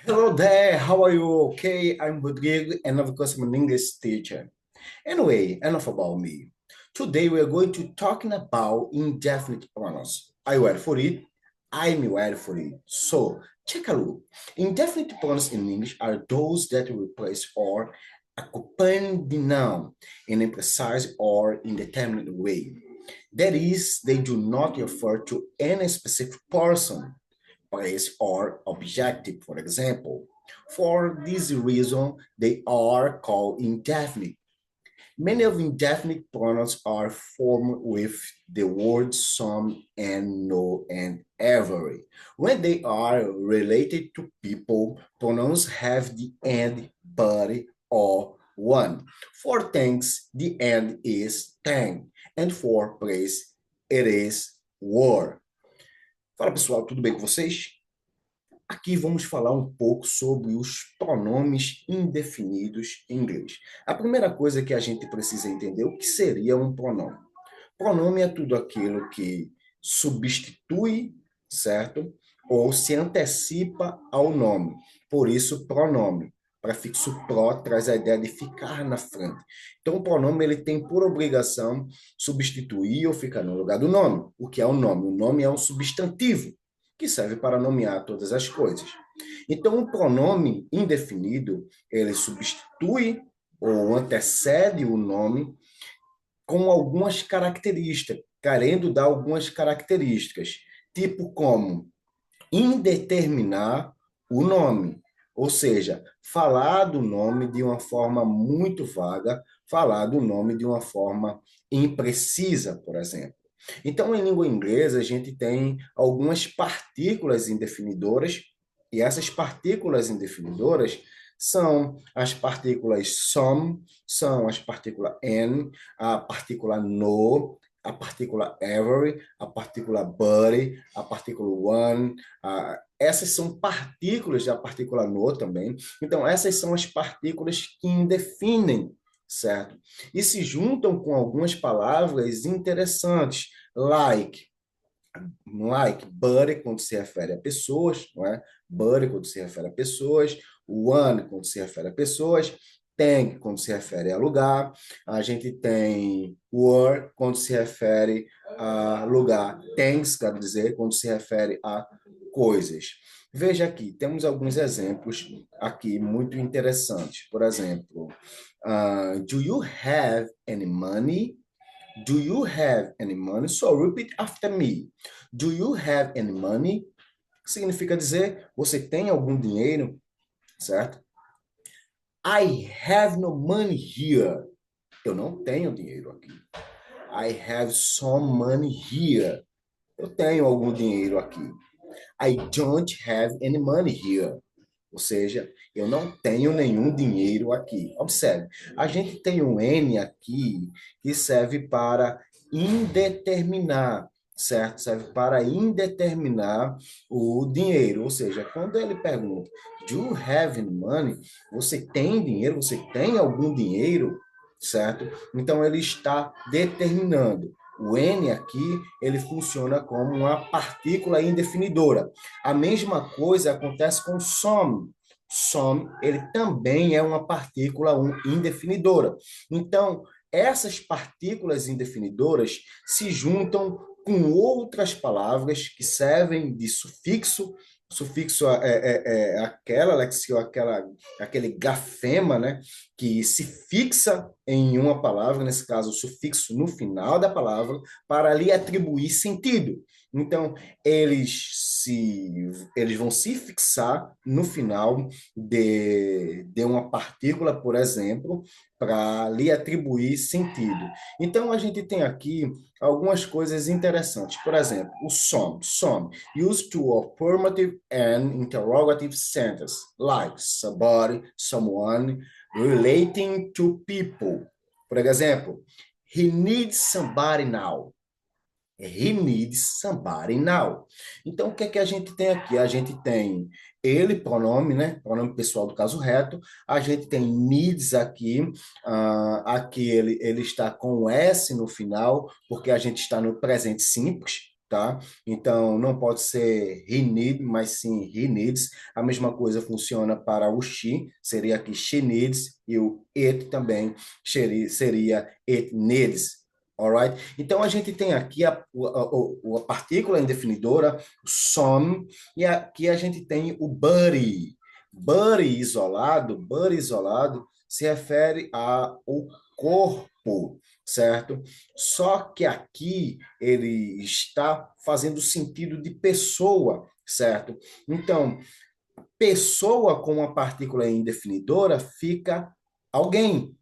Hello there, how are you? Okay, I'm Rodrigo and of course I'm an English teacher. Anyway, enough about me. Today we are going to talking about indefinite pronouns. Are you ready for it? I'm ready for it. So, check a look. Indefinite pronouns in English are those that replace or accompany the noun in a precise or indeterminate way. That is, they do not refer to any specific person, place, or objective, for example. For this reason, they are called indefinite. Many of indefinite pronouns are formed with the words some and no and every. When they are related to people, pronouns have the end, but, or one. For things, the end is thing. And for place, it is were. Fala pessoal, tudo bem com vocês? Aqui vamos falar um pouco sobre os pronomes indefinidos em inglês. A primeira coisa que a gente precisa entender é o que seria um pronome. Pronome é tudo aquilo que substitui, certo? Ou se antecipa ao nome. Por isso, pronome. Prefixo pro traz a ideia de ficar na frente. Então, o pronome ele tem por obrigação substituir ou ficar no lugar do nome. O que é o nome? O nome é um substantivo que serve para nomear todas as coisas. Então, o pronome indefinido, ele substitui ou antecede o nome com algumas características, querendo dar algumas características, tipo como indeterminar o nome, ou seja, falar do nome de uma forma muito vaga, falar do nome de uma forma imprecisa, por exemplo. Então, em língua inglesa, a gente tem algumas partículas indefinidoras, e essas partículas indefinidoras são as partículas some, são as partículas n, a partícula no, a partícula every, a partícula buddy, a partícula one, essas são partículas da partícula no também. Então, essas são as partículas que indefinem, certo? E se juntam com algumas palavras interessantes, like buddy, quando se refere a pessoas, não é? Buddy, quando se refere a pessoas, one, quando se refere a pessoas, thing, quando se refere a lugar, a gente tem were, quando se refere a lugar, things, quer dizer, quando se refere a coisas. Veja aqui, temos alguns exemplos aqui muito interessantes. Por exemplo, do you have any money? Do you have any money? So repeat after me. Do you have any money? Significa dizer, você tem algum dinheiro, certo? I have no money here. Eu não tenho dinheiro aqui. I have some money here. Eu tenho algum dinheiro aqui. I don't have any money here. Ou seja, eu não tenho nenhum dinheiro aqui. Observe, a gente tem um N aqui que serve para indeterminar, certo? Serve para indeterminar o dinheiro. Ou seja, quando ele pergunta, do you have any money? Você tem dinheiro? Você tem algum dinheiro? Certo? Então, ele está determinando. O N aqui, ele funciona como uma partícula indefinidora. A mesma coisa acontece com some. Some, ele também é uma partícula indefinidora. Então, essas partículas indefinidoras se juntam com outras palavras que servem de sufixo. Sufixo é aquela lexio, aquele grafema, né, que se fixa em uma palavra, nesse caso, o sufixo no final da palavra, para lhe atribuir sentido. Então, eles vão se fixar no final de uma partícula, por exemplo, para lhe atribuir sentido. Então, a gente tem aqui algumas coisas interessantes. Por exemplo, o some, used to affirmative and interrogative sentence, like somebody, someone, relating to people. Por exemplo, he needs somebody now. He needs somebody now. Então, o que é que a gente tem aqui? A gente tem ele, pronome, né? Pronome pessoal do caso reto. A gente tem needs aqui. Aqui ele está com S no final, porque a gente está no presente simples. tá? Então, não pode ser he need, mas sim he needs. A mesma coisa funciona para o she, seria aqui she needs, e o it também seria it needs. Alright? Então, a gente tem aqui a partícula indefinidora, o some, e aqui a gente tem o buddy. Buddy isolado, se refere ao corpo, certo? Só que aqui ele está fazendo sentido de pessoa, certo? Então, pessoa com uma partícula indefinidora fica alguém,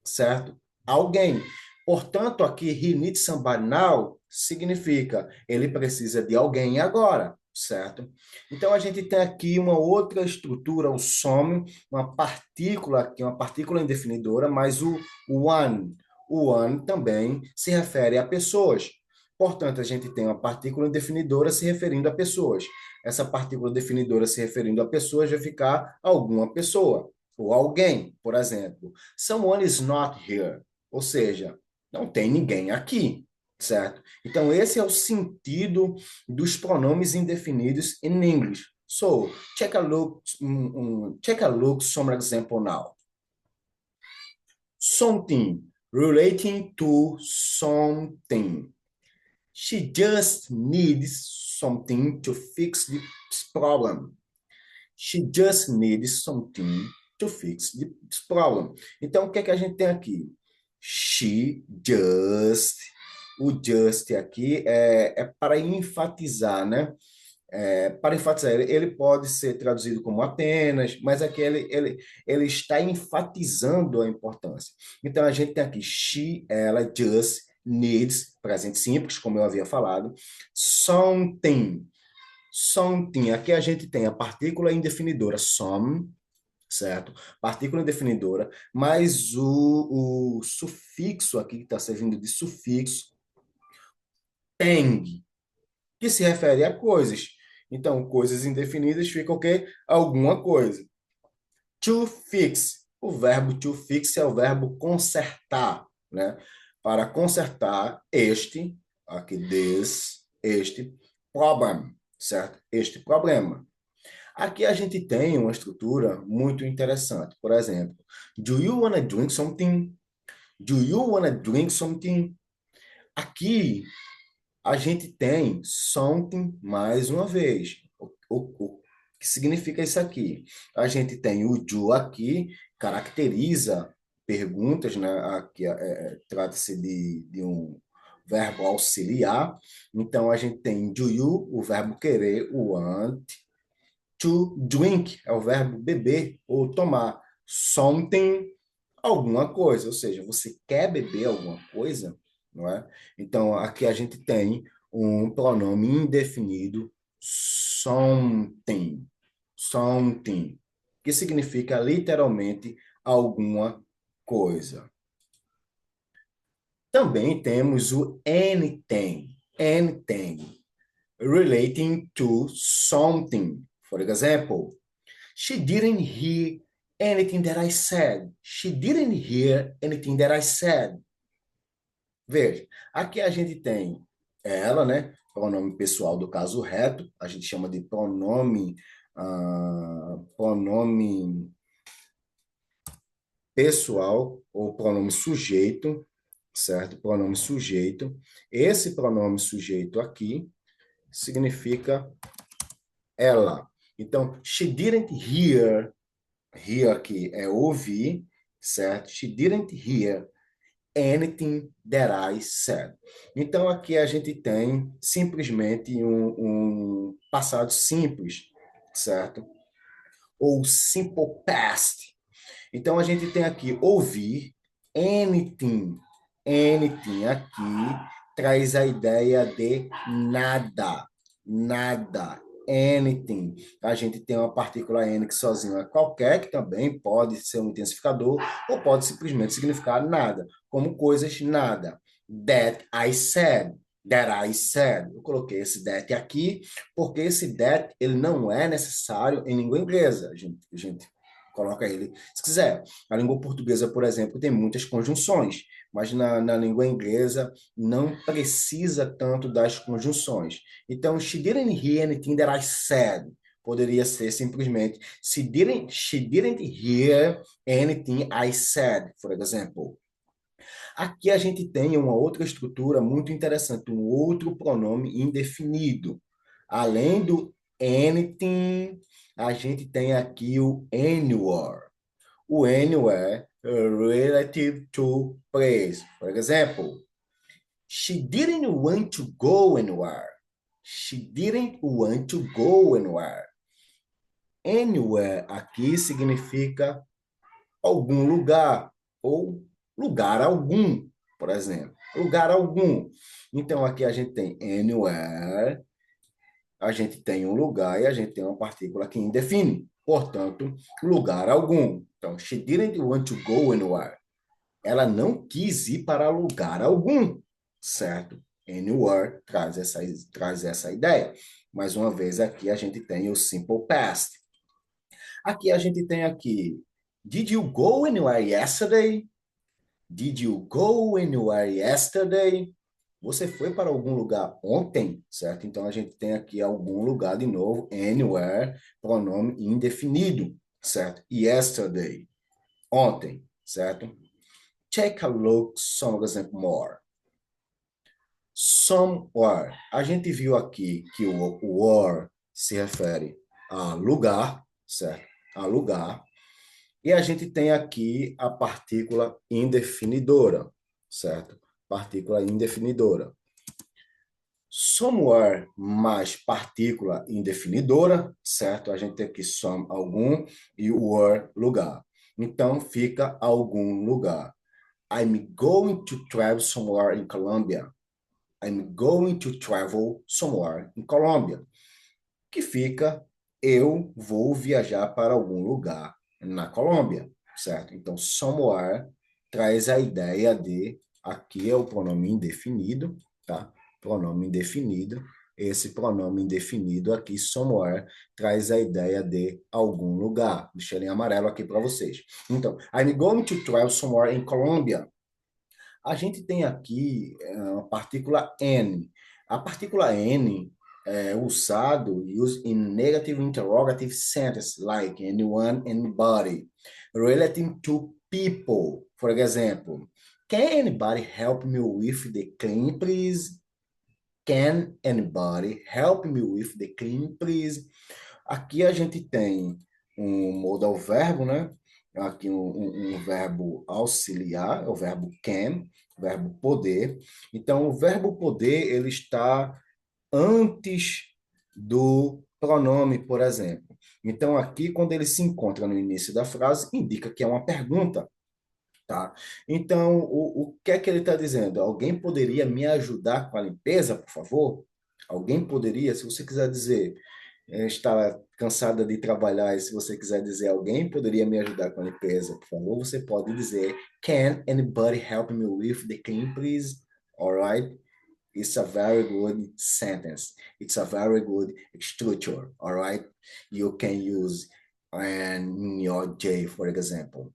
certo? Alguém. Portanto, aqui, he needs somebody now significa ele precisa de alguém agora, certo? Então, a gente tem aqui uma outra estrutura, o some, uma partícula aqui, uma partícula indefinidora, mas o one. O one também se refere a pessoas. Portanto, a gente tem uma partícula indefinidora se referindo a pessoas. Essa partícula definidora se referindo a pessoas vai ficar alguma pessoa ou alguém, por exemplo. Someone is not here. Ou seja, não tem ninguém aqui, certo? Então, esse é o sentido dos pronomes indefinidos in English. So, check a look some example now. Something, relating to something. She just needs something to fix this problem. She just needs something to fix this problem. Então, o que é que a gente tem aqui? She just. O just aqui é para enfatizar, né? Para enfatizar, ele pode ser traduzido como apenas, mas aqui ele está enfatizando a importância. Então, a gente tem aqui she, ela, just, needs, presente simples, como eu havia falado, something. Something, aqui a gente tem a partícula indefinidora some, certo? Partícula indefinidora, mas o sufixo aqui, que está servindo de sufixo, thing, que se refere a coisas. Então, coisas indefinidas fica o quê? Alguma coisa. To fix. O verbo to fix é o verbo consertar, né? Para consertar aqui este problem, certo? Este problema. Aqui a gente tem uma estrutura muito interessante. Por exemplo, do you wanna drink something? Do you wanna drink something? Aqui a gente tem something mais uma vez. O que significa isso aqui? A gente tem o do aqui, caracteriza perguntas, né? Aqui trata-se de um verbo auxiliar. Então, a gente tem do you, o verbo querer, o want. To drink é o verbo beber ou tomar. Something, alguma coisa. Ou seja, você quer beber alguma coisa, não é? Então, aqui a gente tem um pronome indefinido, something. Something, que significa literalmente alguma coisa. Também temos o anything. Anything. Relating to something. For example, she didn't hear anything that I said. She didn't hear anything that I said. Veja, aqui a gente tem ela, né? Pronome pessoal do caso reto. A gente chama de pronome pessoal ou pronome sujeito, certo? Pronome sujeito. Esse pronome sujeito aqui significa ela. Então, she didn't hear, hear aqui é ouvir, certo? She didn't hear anything that I said. Então, aqui a gente tem simplesmente um passado simples, certo? Ou simple past. Então, a gente tem aqui ouvir, anything. Anything aqui traz a ideia de nada. Nada. Anything. A gente tem uma partícula N que sozinho é qualquer, que também pode ser um intensificador, ou pode simplesmente significar nada, como coisas nada. That I said. That I said. Eu coloquei esse that aqui, porque esse that ele não é necessário em língua inglesa, gente. coloca ele se quiser. A língua portuguesa, por exemplo, tem muitas conjunções, mas na língua inglesa não precisa tanto das conjunções. Então, she didn't hear anything that I said. Poderia ser simplesmente she didn't hear anything I said, for example. Aqui a gente tem uma outra estrutura muito interessante, um outro pronome indefinido. Além do anything, a gente tem aqui o anywhere. O anywhere relative to place. For example, she didn't want to go anywhere. She didn't want to go anywhere. Anywhere aqui significa algum lugar ou lugar algum, por exemplo. Lugar algum. Então, aqui a gente tem anywhere, a gente tem um lugar e a gente tem uma partícula que indefine. Portanto, lugar algum. Então, she didn't want to go anywhere. Ela não quis ir para lugar algum, certo? Anywhere traz essa ideia. Mais uma vez, aqui a gente tem o simple past. Aqui a gente tem aqui, did you go anywhere yesterday? Did you go anywhere yesterday? Você foi para algum lugar ontem, certo? Então a gente tem aqui algum lugar de novo, anywhere, pronome indefinido, certo? Yesterday, ontem, certo? Take a look, some example more. Somewhere. A gente viu aqui que o where se refere a lugar, certo? A lugar. E a gente tem aqui a partícula indefinidora, certo? Partícula indefinidora. Somewhere mais partícula indefinidora, certo? A gente tem aqui some algum e where lugar. Então fica algum lugar. I'm going to travel somewhere in Colombia. I'm going to travel somewhere in Colombia. Que fica eu vou viajar para algum lugar na Colômbia, certo? Então, somewhere traz a ideia de, aqui é o pronome indefinido, tá? Pronome indefinido. Esse pronome indefinido aqui, somewhere, traz a ideia de algum lugar. Deixei ele em amarelo aqui para vocês. Então, I'm going to travel somewhere in Colombia. A gente tem aqui a partícula N. A partícula N é usado used in negative interrogative sentence, like anyone, anybody, relating to people. For example, can anybody help me with the clean, please? Can anybody help me with the clean, please? Aqui a gente tem um modal verbo, né? Aqui um verbo auxiliar, é o verbo can, verbo poder. Então, o verbo poder, ele está antes do pronome, por exemplo. Então, aqui, quando ele se encontra no início da frase, indica que é uma pergunta, tá? Então, o que é que ele está dizendo? Alguém poderia me ajudar com a limpeza, por favor? Alguém poderia, se você quiser dizer, está cansada de trabalhar e se você quiser dizer alguém poderia me ajudar com a limpeza, por favor, você pode dizer can anybody help me with the clean, please? Alright? It's a very good sentence. It's a very good structure, alright? You can use in your day, for example.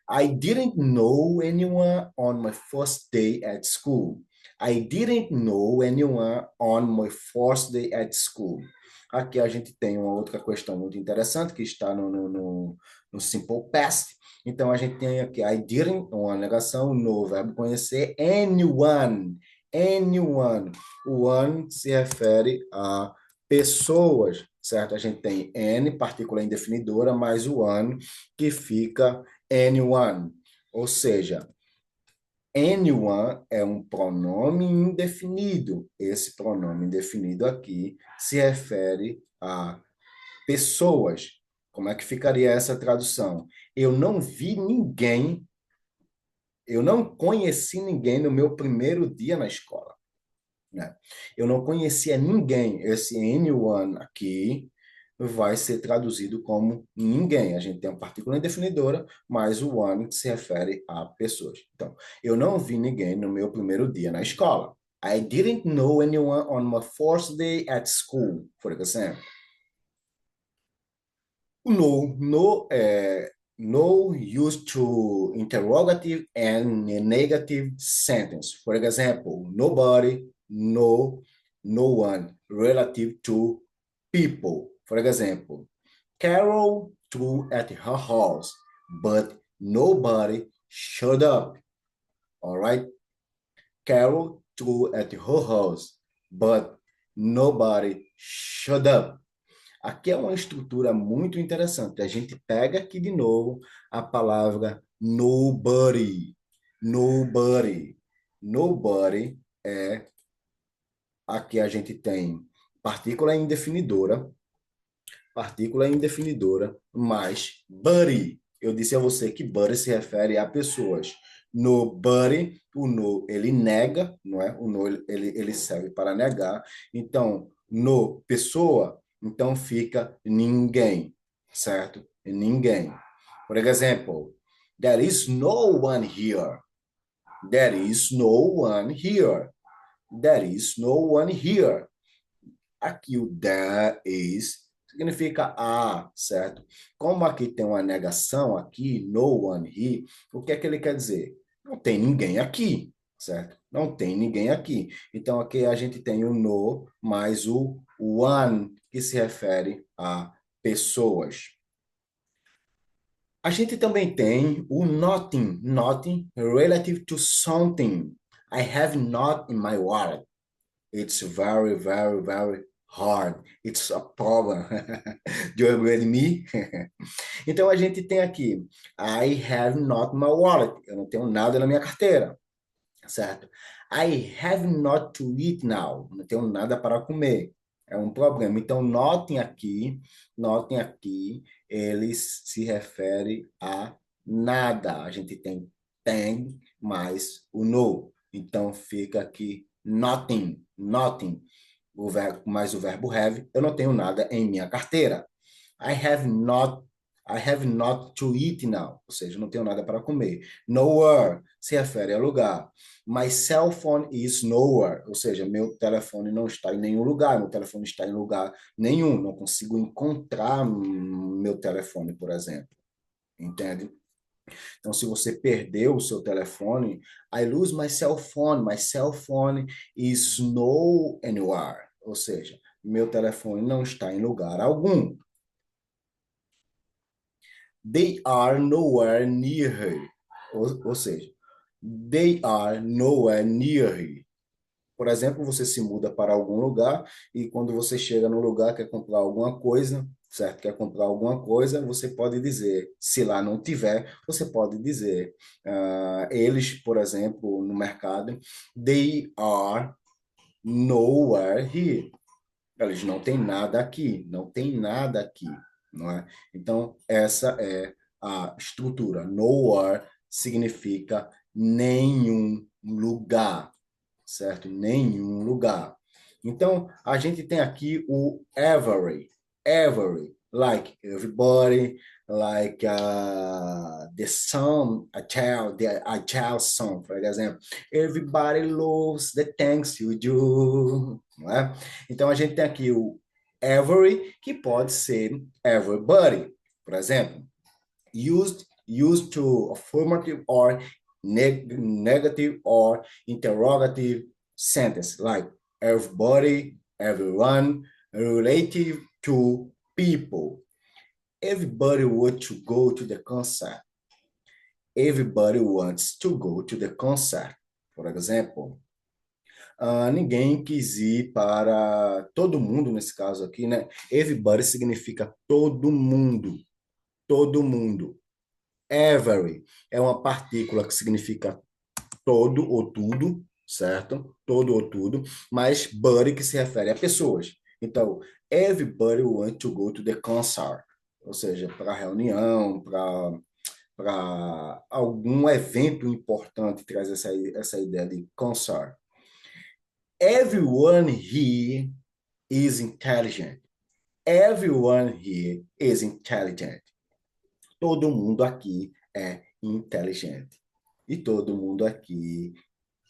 I didn't know anyone on my first day at school. I didn't know anyone on my first day at school. Aqui a gente tem uma outra questão muito interessante que está no simple past. Então a gente tem aqui I didn't, uma negação, no verbo conhecer, anyone. Anyone. O one se refere a pessoas, certo? A gente tem N, partícula indefinidora, mais o one, que fica anyone. Ou seja, anyone é um pronome indefinido. Esse pronome indefinido aqui se refere a pessoas. Como é que ficaria essa tradução? Eu não vi ninguém, eu não conheci ninguém no meu primeiro dia na escola, né? Eu não conhecia ninguém. Esse anyone aqui vai ser traduzido como ninguém. A gente tem uma partícula indefinidora, mas o one se refere a pessoas. Então, eu não vi ninguém no meu primeiro dia na escola. I didn't know anyone on my first day at school, for example. No used to interrogative and negative sentence. For example, nobody, no, no one, relative to people. For example, Carol threw at her house, but nobody showed up. All right. Carol threw at her house, but nobody showed up. Aqui é uma estrutura muito interessante. A gente pega aqui de novo a palavra nobody. Nobody. Nobody é aqui a gente tem partícula indefinidora, mais buddy. Eu disse a você que buddy se refere a pessoas. No buddy, o no ele nega, não é? O no ele serve para negar. Então, no pessoa, então fica ninguém, certo? Ninguém. Por exemplo, there is no one here. There is no one here. There is no one here. Aqui o there is significa certo? Como aqui tem uma negação aqui, no one here, o que é que ele quer dizer? Não tem ninguém aqui, certo? Não tem ninguém aqui. Então aqui a gente tem o no mais o one, que se refere a pessoas. A gente também tem o nothing, nothing relative to something. I have not in my wallet. It's very, very, very hard. It's a problem. Do you agree with me? Então a gente tem aqui, I have not my wallet. Eu não tenho nada na minha carteira, certo? I have not to eat now. Não tenho nada para comer. É um problema. Então notem aqui, ele se refere a nada. A gente tem mais o no. Então fica aqui nothing, nothing o verbo, mais o verbo have, eu não tenho nada em minha carteira. I have not, I have not to eat now, ou seja, não tenho nada para comer. Nowhere se refere a lugar. My cell phone is nowhere, ou seja, meu telefone não está em nenhum lugar, meu telefone está em lugar nenhum, não consigo encontrar meu telefone, por exemplo. Entende? Então, se você perdeu o seu telefone, I lose my cell phone is no anywhere. Ou seja, meu telefone não está em lugar algum. They are nowhere near here. Ou seja, they are nowhere near here. Por exemplo, você se muda para algum lugar e quando você chega no lugar, quer comprar alguma coisa, certo? Quer comprar alguma coisa, você pode dizer, se lá não tiver, você pode dizer, eles, por exemplo, no mercado, they are nowhere here. Eles não têm nada aqui, não tem nada aqui, não é? Então, essa é a estrutura. Nowhere significa nenhum lugar, certo? Nenhum lugar. Então, a gente tem aqui o every, like everybody, like the song, a child song, por exemplo. Everybody loves the things you do, não é? Então, a gente tem aqui o every, que pode ser everybody, por exemplo. Used to affirmative or negative or interrogative sentence like everybody, everyone, relative to people. Everybody wants to go to the concert. Everybody wants to go to the concert. For example, ninguém quis ir para todo mundo, nesse caso aqui, né? Everybody significa todo mundo. Todo mundo. Every é uma partícula que significa todo ou tudo, certo? Todo ou tudo, mas buddy que se refere a pessoas. Então, everybody wants to go to the concert, ou seja, para reunião, para algum evento importante, traz essa ideia de concert. Everyone here is intelligent. Everyone here is intelligent. Todo mundo aqui é inteligente. E todo mundo aqui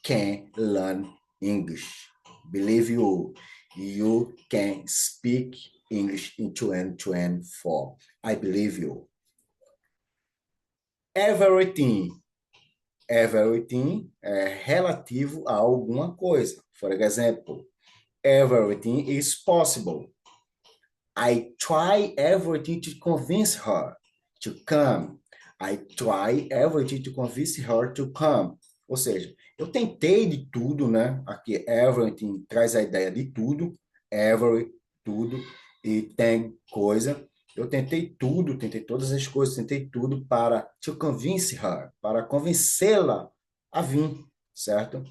can learn English. Believe you, you can speak English in 2024. I believe you. Everything. Everything é relativo a alguma coisa. For example, everything is possible. I try everything to convince her to come. I try everything to convince her to come. Ou seja, eu tentei de tudo, né? Aqui, everything traz a ideia de tudo, every, tudo, e tem coisa. Eu tentei tudo, tentei todas as coisas, tentei tudo para to convince her, para convencê-la a vir, certo?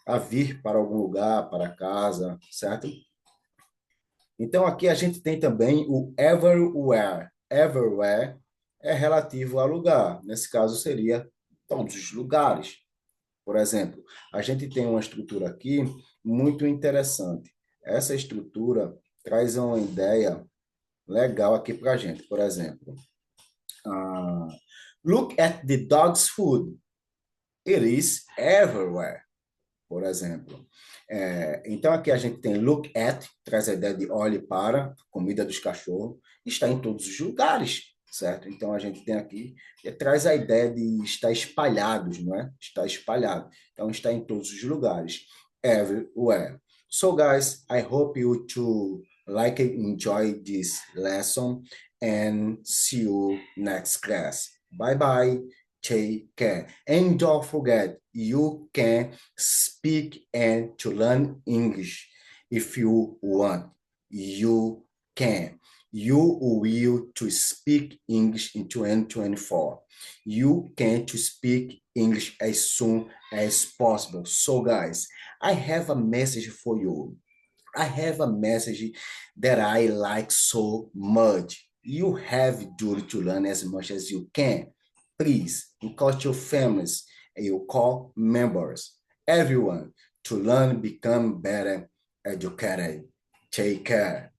A vir para algum lugar, para casa, certo? Então, aqui a gente tem também o everywhere. Everywhere é relativo a lugar. Nesse caso, seria todos os lugares. Por exemplo, a gente tem uma estrutura aqui muito interessante. Essa estrutura traz uma ideia legal aqui para a gente. Por exemplo, uh, look at the dog's food. It is everywhere. Por exemplo. Então, aqui a gente tem look at, traz a ideia de olhe para, comida dos cachorros, está em todos os lugares, certo? Então, a gente tem aqui, traz a ideia de estar espalhados, não é? Está espalhado. Então, está em todos os lugares. Everywhere. So, guys, I hope you to like and enjoy this lesson and see you next class. Bye bye. Take care. And don't forget, you can speak and to learn English if you want. You can. You will to speak English in 2024. You can to speak English as soon as possible. So, guys, I have a message for you. I have a message that I like so much. You have duty to learn as much as you can. Please, encourage your families and your core members, everyone, to learn, become better educated. Take care.